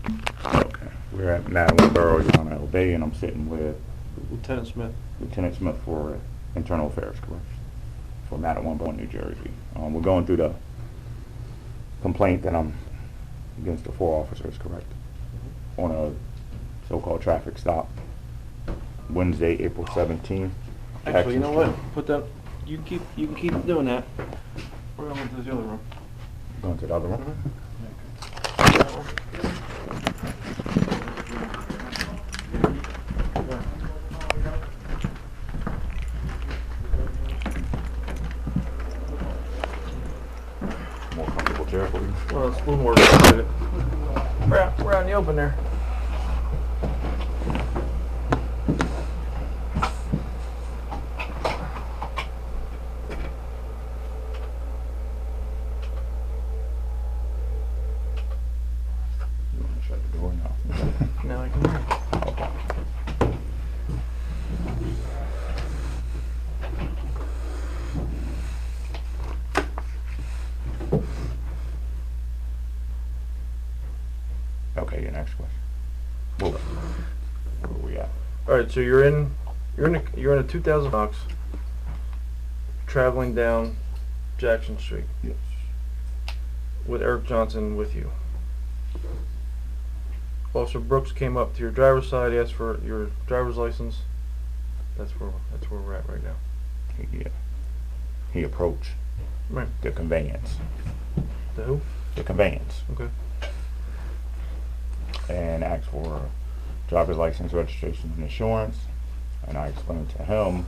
Okay. We're at Matawan Boro, UrHonor El Bey, and I'm sitting with Lieutenant Smith. Lieutenant Smith for Internal Affairs, correct? For Matawan Boro, New Jersey. We're going through the complaint that I'm against the 4 officers, correct? On a so-called traffic stop, Wednesday, April 17th. Actually, you know what? Put that. You can keep doing that. We're going to the other room. Going to the other one. More comfortable chair for you. Well, it's a little more complicated. We're out in the open there. You want to shut the door now? Now I can hear. Okay. Okay, your next question. Where are we at? All right, so you're in a 2000 box, traveling down Jackson Street Yes. with Eric Johnson with you. Officer Brooks came up to your driver's side, asked for your driver's license. That's where we're at right now. He approached Right. the conveyance. The who? The conveyance. Okay. And asked for driver's license, registration, and insurance. And I explained to him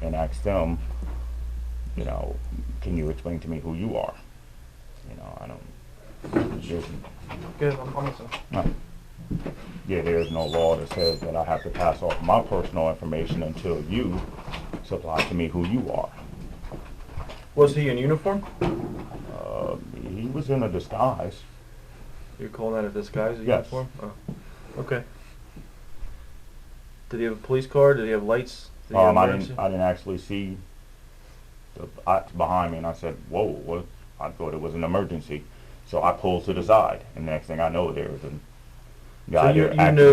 and asked them, can you explain to me who you are? I don't. Good. I'm listening. No. Yeah, there's no law that says that I have to pass off my personal information until you supply to me who you are. Was he in uniform? He was in a disguise. You're calling that a disguise? A Yes. uniform? Oh. Okay. Did he have a police car? Did he have lights? Did he have I emergency? didn't actually see the behind me, and I said, "Whoa!" What? I thought it was an emergency, so I pulled to the side, and the next thing I know, there was a guy So you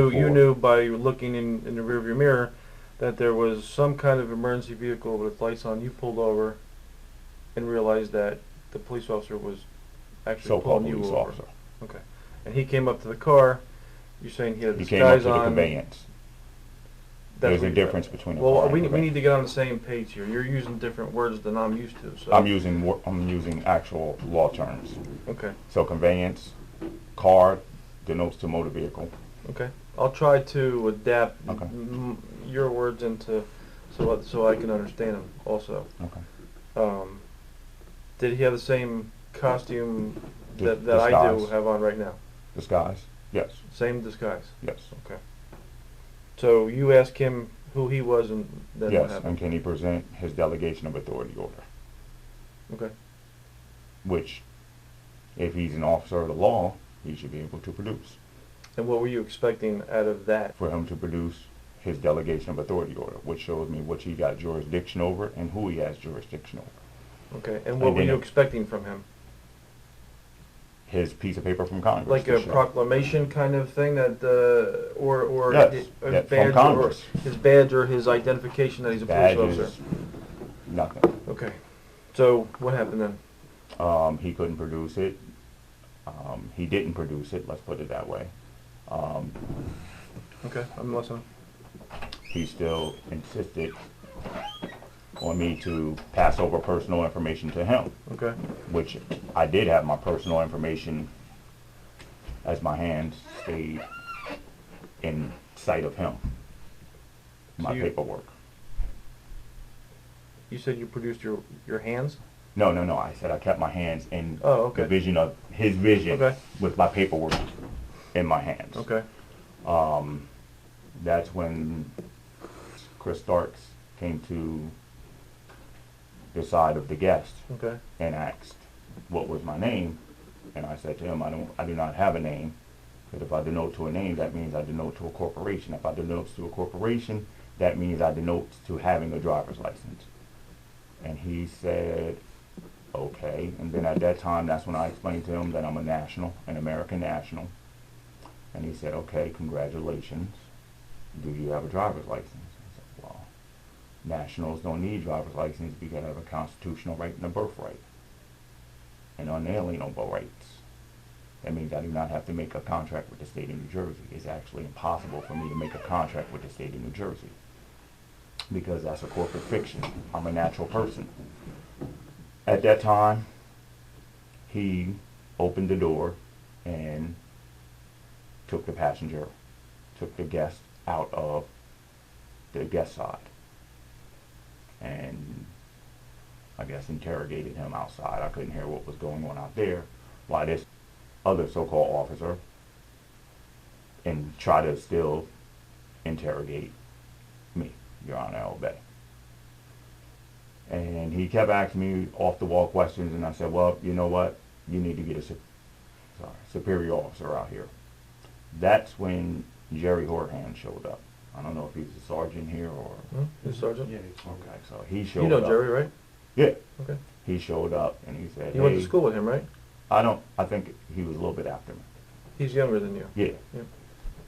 there. you knew by looking in the rearview mirror that there was some kind of emergency vehicle with lights on. You pulled over and realized that the police officer was actually So-called pulling you police over. officer. Okay. And he came up to the car. You're saying he had a He came up disguise to the on. conveyance. That's There's what a you difference said. between a Well, car we and a need to get on the same page here. You're using different words than I'm used to. So I'm using actual law terms. Okay. So conveyance, car denotes to motor vehicle. Okay. I'll try to adapt Okay. your words into so I can understand them also. Okay. Did he have the same costume that I do Disguise. have on right now? Disguise. Yes. Same disguise. Yes. Okay. So you asked him who he was, and then what Yes. happened? And can he present his delegation of authority order? Okay. Which, if he's an officer of the law, he should be able to produce. And what were you expecting out of that? For him to produce his delegation of authority order, which shows me what he got jurisdiction over and who he has jurisdiction over. Okay. And what And were then you expecting from him? His piece of paper from Congress. Like to a show. proclamation kind of thing that, or Yes, a that from badge, or Congress. his badge or his identification that he's a police Badges, officer. nothing. Okay. So what happened then? He couldn't produce it. He didn't produce it, let's put it that way. Okay, I'm listening. He still insisted on me to pass over personal information to him, Okay. which I did have my personal information as my hands stayed in sight of him. My paperwork. You said you produced your hands? No. I said I kept my hands in Oh, okay. the vision of his vision Okay. with my paperwork in my hands. Okay. That's when Chris Starks came to the side of the guest Okay. and asked what was my name, and I said to him, I do not have a name, because if I denote to a name, that means I denote to a corporation. If I denote to a corporation, that means I denote to having a driver's license. And he said, okay. And then at that time, that's when I explained to him that I'm a national, an American national, And he said, okay, congratulations. Do you have a driver's license? I said, well, nationals don't need driver's license because they have a constitutional right and a birthright and unalienable rights. That means I do not have to make a contract with the state of New Jersey. It's actually impossible for me to make a contract with the state of New Jersey because that's a corporate fiction. I'm a natural person. At that time, he opened the door and took the passenger, took the guest out of the guest side, and I guess interrogated him outside. I couldn't hear what was going on out there while this other so-called officer and try to still interrogate me, UrHonor El Bey. And he kept asking me off-the-wall questions, and I said, well, you know what? You need to get a superior officer out here. That's when Jerry Horhan showed up. I don't know if he's a sergeant here or... He's a sergeant? Yeah, okay, so he showed up. You know Jerry, right? Yeah. Okay. He showed up and he said, You went to school with him, right? I think he was a little bit after me. He's younger than you. Yeah. Yep.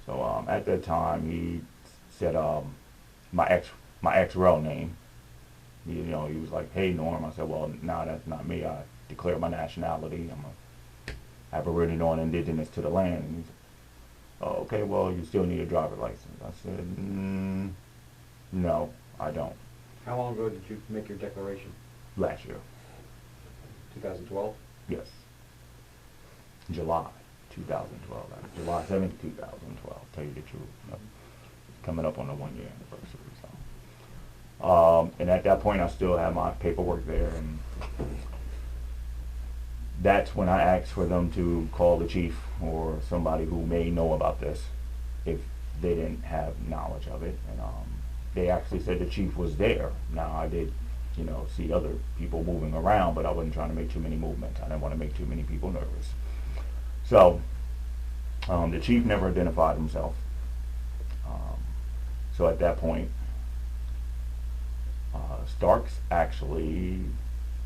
So at that time he said my ex real name. You know, he was like, hey Norm. I said, well, no, that's not me. I declare my nationality. I'm a Aboriginal and indigenous to the land. And he said, oh, okay, well, you still need a driver's license. I said, no, I don't. How long ago did you make your declaration? Last year. 2012? Yes. July 2012. July 7th, 2012. Tell you the truth. Coming up on the 1-year anniversary. So. And at that point, I still had my paperwork there, and that's when I asked for them to call the chief or somebody who may know about this if they didn't have knowledge of it. And they actually said the chief was there. Now, I did, you know, see other people moving around, but I wasn't trying to make too many movements. I didn't want to make too many people nervous. So the chief never identified himself. So at that point, Starks actually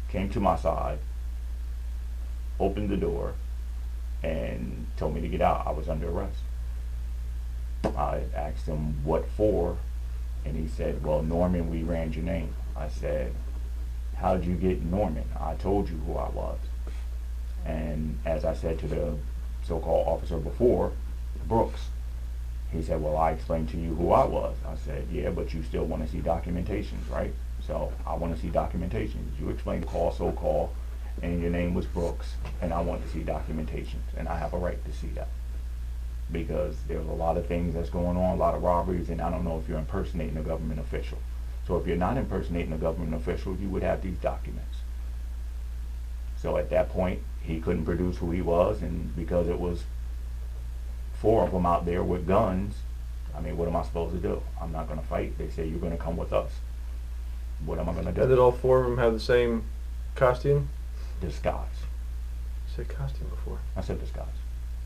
came to my side, opened the door, and told me to get out. I was under arrest. I asked him what for, and he said, well, Norman, we ran your name. I said, how'd you get Norman? I told you who I was. And as I said to the so-called officer before, Brooks, he said, well, I explained to you who I was. I said, yeah, but you still want to see documentations, right? So I want to see documentations. You explained so-called, and your name was Brooks, and I want to see documentations, and I have a right to see that. Because there's a lot of things that's going on, a lot of robberies, and I don't know if you're impersonating a government official. So if you're not impersonating a government official, you would have these documents. So at that point, he couldn't produce who he was, and because it was 4 of them out there with guns, I mean, what am I supposed to do? I'm not going to fight. They say, you're going to come with us. What am I going to do? And did all 4 of them have the same costume? Disguise. You said costume before. I said disguise.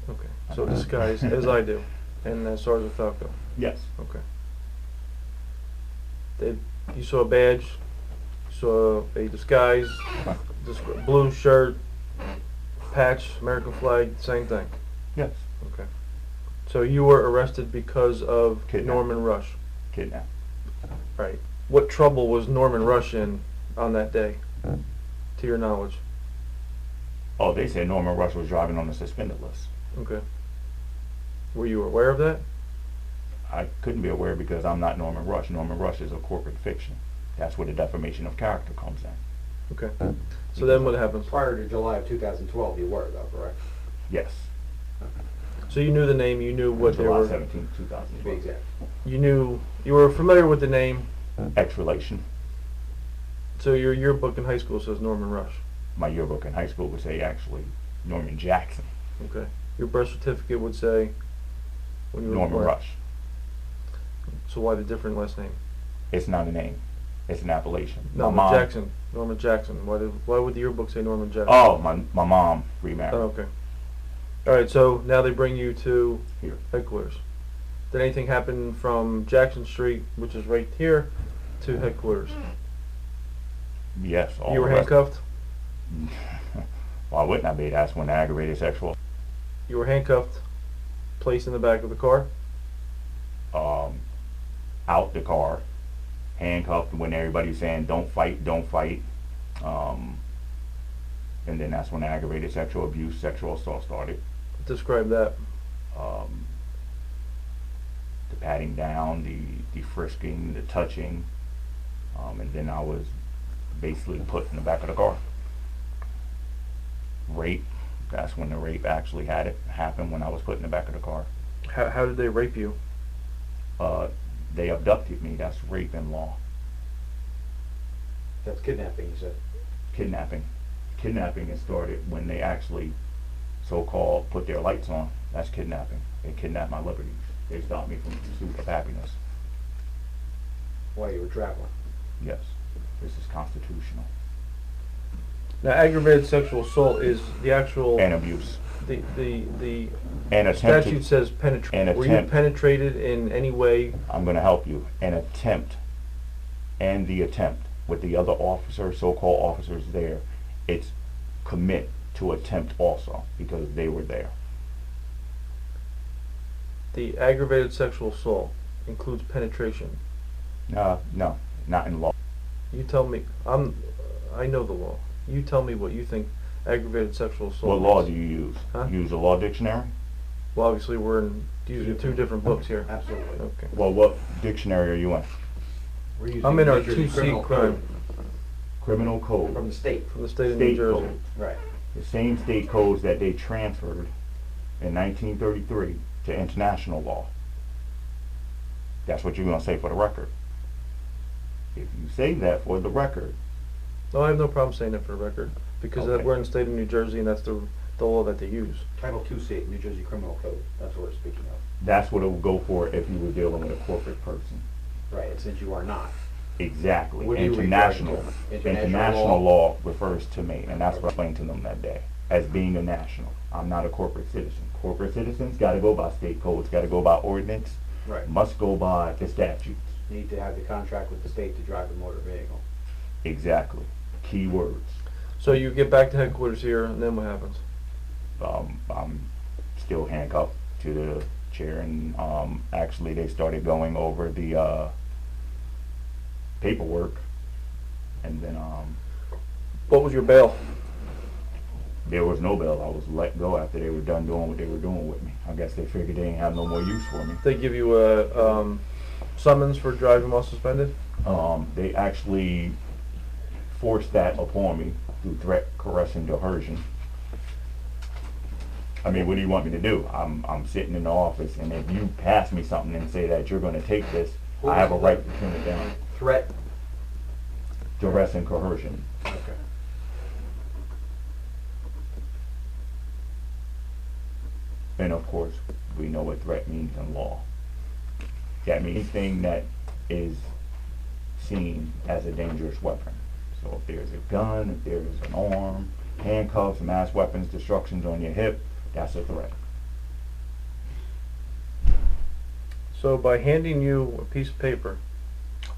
Okay. So disguise, as I do. And Sergeant Falco. Yes. Okay. You saw a badge, you saw a disguise, blue shirt, patch, American flag, same thing. Yes. Okay. So you were arrested because of Kidnapped. Norman Rush. Kidnapped. Right. What trouble was Norman Rush in on that day, to your knowledge? Oh, they said Norman Rush was driving on the suspended list. Okay. Were you aware of that? I couldn't be aware because I'm not Norman Rush. Norman Rush is a corporate fiction. That's where the defamation of character comes in. Okay. So then what happened? Prior to July of 2012, you were, though, correct? Yes. So you knew the name, you knew what they July were... 17th, To be 2012. exact. You were familiar with the name, Ex-relation. so your yearbook in high school says Norman Rush. My yearbook in high school would say actually Norman Jackson. Okay. Your birth certificate would say... when you were Norman born. Rush. So why the different last name? It's not a name. It's an appellation. No, My mom, Jackson. Norman Jackson. Why would the yearbook say Norman Jackson? Oh, my mom remarried. Oh, okay. All right, so now they bring you to Here. headquarters. Did anything happen from Jackson Street, which is right here, to headquarters? Yes. All You were the rest- handcuffed? Why wouldn't I be? That's when aggravated sexual. You were handcuffed placed in the back of the car? Out the car, handcuffed when everybody's saying don't fight, don't fight. And then that's when the aggravated sexual abuse, sexual assault started. Describe that. The patting down, the frisking, the touching, and then I was basically put in the back of the car. Rape, that's when the rape actually happened, when I was put in the back of the car. How did they rape you? They abducted me, that's rape in law. That's kidnapping, you said. Kidnapping. Kidnapping is started when they actually so-called put their lights on. That's kidnapping. They kidnapped my liberties. They stopped me from the pursuit of happiness. While you were traveling. Yes, this is constitutional. Now, aggravated sexual assault is the actual And abuse. the And attempted. statute says penetrate. An Were you attempt. penetrated in any way? I'm going to help you. An attempt, and the attempt with the other officers, so-called officers there, it's commit to attempt also because they were there. The aggravated sexual assault includes penetration. No, not in law. You tell me. I know the law. You tell me what you think aggravated sexual assault What law is. do you use? Huh? Use a law dictionary? Well, obviously we're using two different books here. Absolutely. Okay. Well, what dictionary are you in? We're using I'm in our New Jersey 2C criminal crime code Criminal code. from the state. from the state of New State Jersey. code. Right. The same state codes that they transferred in 1933 to international law. That's what you're going to say for the record. If you say that for the record, No, I have no problem saying that for the record because Okay. we're in the state of New Jersey and that's the law that they use. Title 2C, New Jersey Criminal Code. That's what we're speaking of. that's what it would go for if you were dealing with a corporate person. Right, and since you are not. Exactly. What do you International. refer to? International law refers to me, and that's what I explained to them that day, as being a national. I'm not a corporate citizen. Corporate citizens got to go by state codes, got to go by ordinance, Right. must go by the statutes. Need to have the contract with the state to drive a motor vehicle. Exactly. Key words. So you get back to headquarters here and then what happens? I'm still handcuffed to the chair, and actually they started going over the paperwork, and then What was your bail? there was no bail. I was let go after they were done doing what they were doing with me. I guess they figured they didn't have no more use for me. They give you a summons for driving while suspended? They actually forced that upon me through threat, caress, and coercion. I mean, what do you want me to do? I'm sitting in the office, and if you pass me something and say that you're going to take this, I have a right to turn it down. Threat. Duress and coercion. Okay. And of course, we know what threat means in law. That means anything that is seen as a dangerous weapon. So if there's a gun, if there's an arm, handcuffs, mass weapons, destructions on your hip, that's a threat. So by handing you a piece of paper,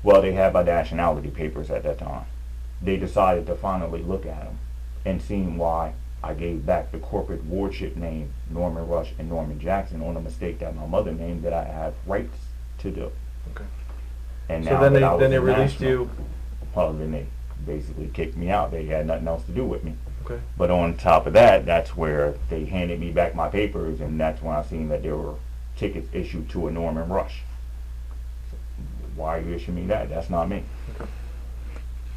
Well, they had my nationality papers at that time. They decided to finally look at them and seeing why I gave back the corporate wardship name Norman Rush and Norman Jackson on a mistake that my mother named that I have rights to do. okay. And So now then that I was they a released national, you. well, then they basically kicked me out. They had nothing else to do with me. Okay. But on top of that, that's where they handed me back my papers, and that's when I seen that there were tickets issued to a Norman Rush. Why are you issuing me that? That's not me. Okay.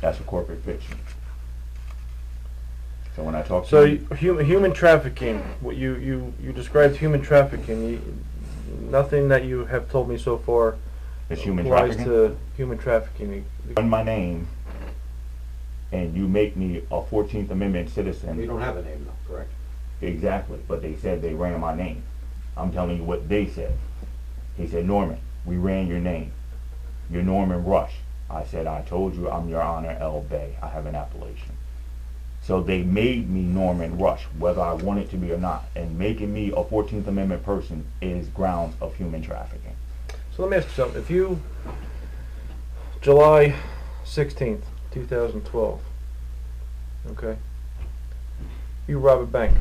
That's a corporate fiction. So when I talk to So you, human trafficking. What you described human trafficking. Nothing that you have told me so far it's human applies trafficking. to human trafficking. On my name, and you make me a 14th Amendment citizen. You don't have a name though, correct? Exactly, but they said they ran my name. I'm telling you what they said. He said, Norman, we ran your name. You're Norman Rush. I said, I told you I'm UrHonor El Bey. I have an appellation. So they made me Norman Rush, whether I wanted to be or not. And making me a 14th Amendment person is grounds of human trafficking. So let me ask you something. If you, July 16th, 2012, okay, you rob a bank.